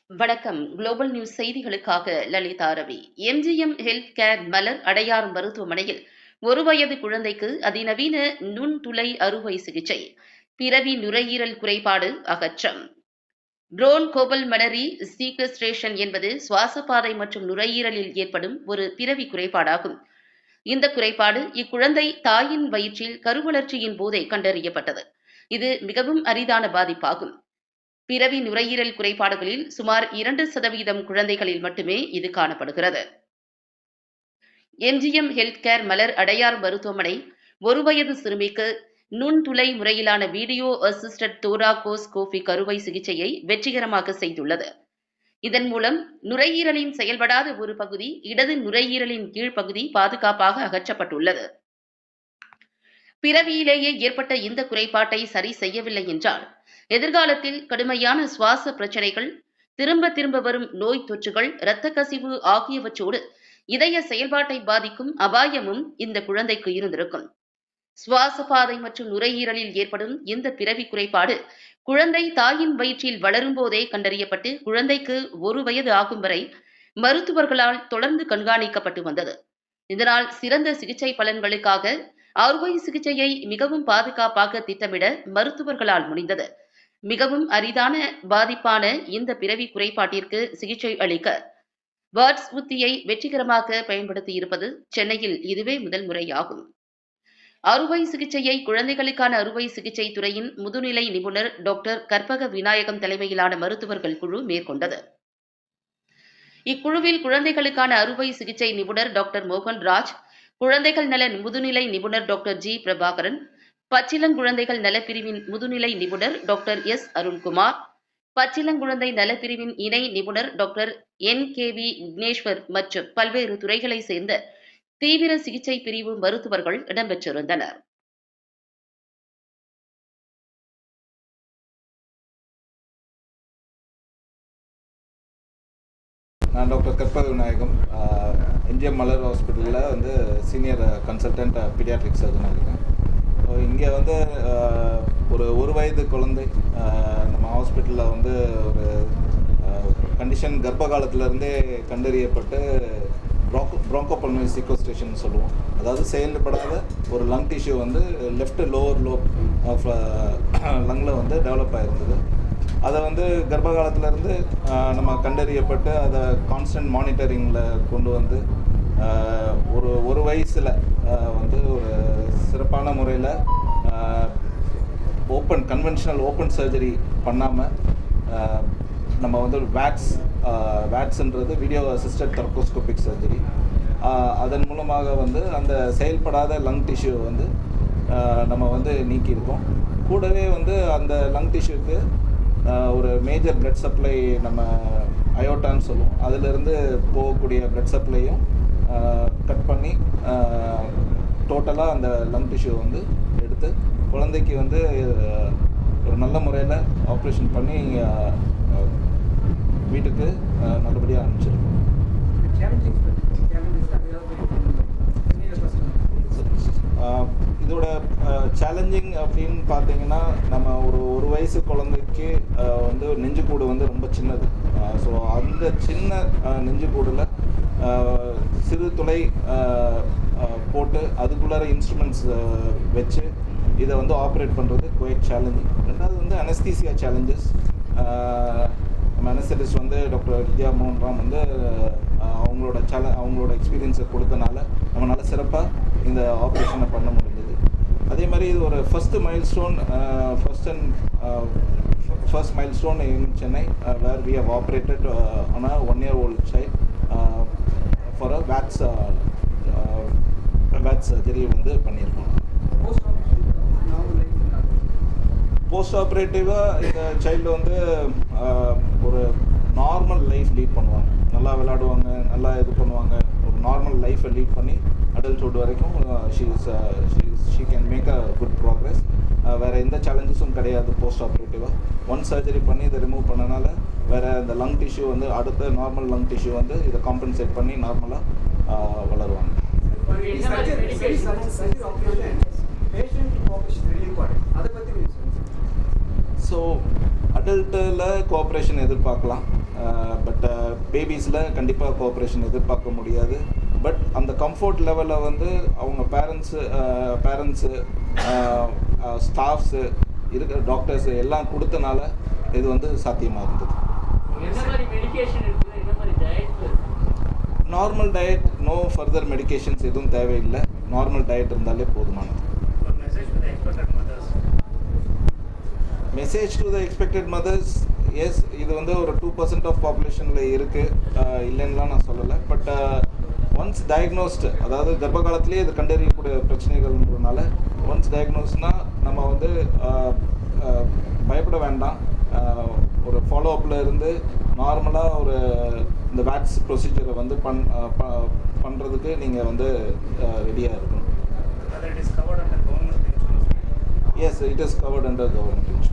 வணக்கம். Global News செய்திகளுக்காக Lalitha Ravi. MGM Healthcare Malar Adyar மருத்துவமனையில் 1 வயது குழந்தைக்கு அதிநவீன நுண்துளை அறுவை சிகிச்சை. பிறவி நுரையீரல் குறைபாடு அகற்றம். ப்ரோன்கோபல்மனரி சீக்வெஸ்ட்ரேஷன் என்பது சுவாசப்பாதை மற்றும் நுரையீரலில் ஏற்படும் ஒரு பிறவி குறைபாடாகும். இந்த குறைபாடு இக்குழந்தை தாயின் வயிற்றில் கருவளர்ச்சியின் போதே கண்டறியப்பட்டது. இது மிகவும் அரிதான பாதிப்பாகும். பிறவி நுரையீரல் குறைபாடுகளில் சுமார் 2% குழந்தைகளில் மட்டுமே இது காணப்படுகிறது. MGM Healthcare Malar Adyar மருத்துவமனை 1 வயது சிறுமிக்கு நுண்துளை முறையிலான வீடியோ அசிஸ்டட் தோராகோஸ்கோபிக் அறுவை சிகிச்சையை வெற்றிகரமாக செய்துள்ளது. இதன் மூலம் நுரையீரலின் செயல்படாத ஒரு பகுதி இடது நுரையீரலின் கீழ்ப்பகுதி பாதுகாப்பாக அகற்றப்பட்டுள்ளது. பிறவியிலேயே ஏற்பட்ட இந்த குறைபாட்டை சரி செய்யவில்லை என்றால் எதிர்காலத்தில் கடுமையான சுவாச பிரச்சனைகள், திரும்ப வரும் நோய் தொற்றுகள், இரத்த கசிவு ஆகியவற்றோடு இதய செயல்பாட்டை பாதிக்கும் அபாயமும் இந்த குழந்தைக்கு இருந்திருக்கும். சுவாசப்பாதை மற்றும் நுரையீரலில் ஏற்படும் இந்த பிறவி குறைபாடு குழந்தை தாயின் வயிற்றில் வளரும் போதே கண்டறியப்பட்டு குழந்தைக்கு 1 வயது ஆகும் வரை மருத்துவர்களால் தொடர்ந்து கண்காணிக்கப்பட்டு வந்தது. இதனால் சிறந்த சிகிச்சை பலன்களுக்காக அறுவை சிகிச்சையை மிகவும் பாதுகாப்பாக திட்டமிட மருத்துவர்களால் முடிந்தது. மிகவும் அரிதான பாதிப்பான இந்த பிறவி குறைபாட்டிற்கு சிகிச்சை அளிக்க வாட்ஸ் உத்தியை வெற்றிகரமாக பயன்படுத்தியிருப்பது சென்னையில் இதுவே முதல் முறையாகும். அறுவை சிகிச்சையை குழந்தைகளுக்கான அறுவை சிகிச்சை துறையின் முதுநிலை நிபுணர் டாக்டர் கற்பக விநாயகம் தலைமையிலான மருத்துவர்கள் குழு மேற்கொண்டது. இக்குழுவில் குழந்தைகளுக்கான அறுவை சிகிச்சை நிபுணர் டாக்டர் மோகன்ராஜ், குழந்தைகள் நல முதுநிலை நிபுணர் டாக்டர் ஜி பிரபாகரன், பச்சிளங்குழந்தைகள் நலப்பிரிவின் முதுநிலை நிபுணர் டாக்டர் எஸ் அருண்குமார், பச்சிளங்குழந்தை நலப்பிரிவின் இணை நிபுணர் டாக்டர் NKV விக்னேஸ்வர் மற்றும் பல்வேறு துறைகளை சேர்ந்த தீவிர சிகிச்சை பிரிவு மருத்துவர்கள் இடம்பெற்றிருந்தனர். நான் டாக்டர் கற்பக விநாயகம், எம்ஜிஎம் மலர் ஹாஸ்பிட்டலில் வந்து சீனியர் கன்சல்டன்ட் பீடியாட்ரிக் சர்ஜனாக இருக்கேன். ஸோ இங்கே வந்து ஒரு வயது குழந்தை நம்ம ஹாஸ்பிட்டலில் வந்து ஒரு கண்டிஷன் கர்ப்ப காலத்திலேருந்தே கண்டறியப்பட்டு ப்ரோன்கோபல்மனரி சீக்வெஸ்ட்ரேஷன் சொல்லுவோம். அதாவது செயல்படாத ஒரு லங் டிஷ்யூ வந்து லெஃப்ட் லோவர் லோப் ஆஃப் லங்கில் வந்து டெவலப் ஆகிருந்தது. அதை வந்து கர்ப்ப காலத்திலேருந்து நம்ம கண்டறியப்பட்டு அதை கான்ஸ்டன்ட் மானிட்டரிங்கில் கொண்டு வந்து ஒரு வயசில் வந்து ஒரு சிறப்பான முறையில் கன்வென்ஷனல் ஓப்பன் சர்ஜரி பண்ணாமல் நம்ம வந்து வேட்ஸ்ன்றது வீடியோ அசிஸ்டட் தோராகோஸ்கோபிக் சர்ஜரி, அதன் மூலமாக வந்து அந்த செயல்படாத லங் டிஷ்யூ வந்து நம்ம வந்து நீக்கியிருக்கோம். கூடவே வந்து அந்த லங் டிஷ்யூக்கு ஒரு மேஜர் பிளட் சப்ளை நம்ம அயோட்டான்னு சொல்லுவோம், அதிலிருந்து போகக்கூடிய பிளட் சப்ளையும் கட் பண்ணி டோட்டலாக அந்த லங் டிஷ்யூ வந்து எடுத்து குழந்தைக்கு வந்து ஒரு நல்ல முறையில் ஆப்ரேஷன் பண்ணி வீட்டுக்கு நல்லபடியாக அனுப்பிச்சிருக்கோம். இதோட சேலஞ்சிங் அப்படின்னு பார்த்தீங்கன்னா, நம்ம ஒரு வயசு குழந்தைக்கு வந்து நெஞ்சுக்கூடு வந்து ரொம்ப சின்னது. ஸோ அந்த சின்ன நெஞ்சுக்கூடில் சிறு துளை போட்டு அதுக்குள்ளார இன்ஸ்ட்ருமெண்ட்ஸ் வச்சு இதை வந்து ஆப்ரேட் பண்ணுறது குவைட் சேலஞ்சிங். ரெண்டாவது வந்து அனஸ்தீசியா சேலஞ்சஸ். நம்ம அனஸ்தெட்டிஸ்ட் வந்து டாக்டர் வித்யா மோகன் ராம் வந்து அவங்களோட எக்ஸ்பீரியன்ஸை கொடுத்தனால நம்மளால் சிறப்பாக இந்த ஆப்ரேஷனை பண்ண முடிஞ்சது. அதே மாதிரி இது ஒரு first milestone in Chennai where we have operated on a 1-year-old child for a வேட்ஸ் சர்ஜரி வந்து பண்ணியிருக்கோம். போஸ்ட் ஆப்ரேட்டிவாக இந்த சைல்டு வந்து ஒரு நார்மல் லைஃப் லீட் பண்ணுவாங்க, நல்லா விளையாடுவாங்க, நல்லா இது பண்ணுவாங்க, ஒரு நார்மல் லைஃப்பை லீட் பண்ணி அடல்ட்ஹுட் வரைக்கும் she can make a good progress. வேறு எந்த சேலஞ்சஸும் கிடையாது. போஸ்ட் ஆப்ரேட்டிவாக ஒன் சர்ஜரி பண்ணி இதை ரிமூவ் பண்ணனால வேறு இந்த லங் டிஷ்யூ வந்து அடுத்த நார்மல் லங் டிஷ்யூ வந்து இதை காம்பன்சேட் பண்ணி நார்மலாக வளருவாங்க. ஸோ அடல்ட்டில் கோஆப்ரேஷன் எதிர்பார்க்கலாம். பட் பேபிஸில் கண்டிப்பாக கோஆப்ரேஷன் எதிர்பார்க்க முடியாது. பட் அந்த கம்ஃபர்ட் லெவலில் வந்து அவங்க பேரண்ட்ஸு ஸ்டாஃப்ஸு இருக்கிற டாக்டர்ஸு எல்லாம் கொடுத்தனால இது வந்து சாத்தியமாக இருந்தது. Normal diet, no further medications எதுவும் தேவையில்லை. நார்மல் டயட் இருந்தாலே போதுமானது. Message to the expected mothers, yes, இது வந்து ஒரு 2% ஆஃப் பாப்புலேஷனில் இருக்குது, இல்லைன்னுலாம் நான் சொல்லலை. பட் ஒன்ஸ் டயக்னோஸ்டு, அதாவது கர்ப்ப காலத்திலே இது கண்டறியக்கூடிய பிரச்சனைகள்ன்றதுனால ஒன்ஸ் டயக்னோஸ்னால் நம்ம வந்து பயப்பட வேண்டாம். ஒரு ஃபாலோஅப்பில் இருந்து நார்மலாக ஒரு இந்த வேக்ஸ் ப்ரொசீஜரை வந்து பண்ணுறதுக்கு நீங்கள் வந்து ரெடியாக இருக்கணும். Yes, it is covered under government.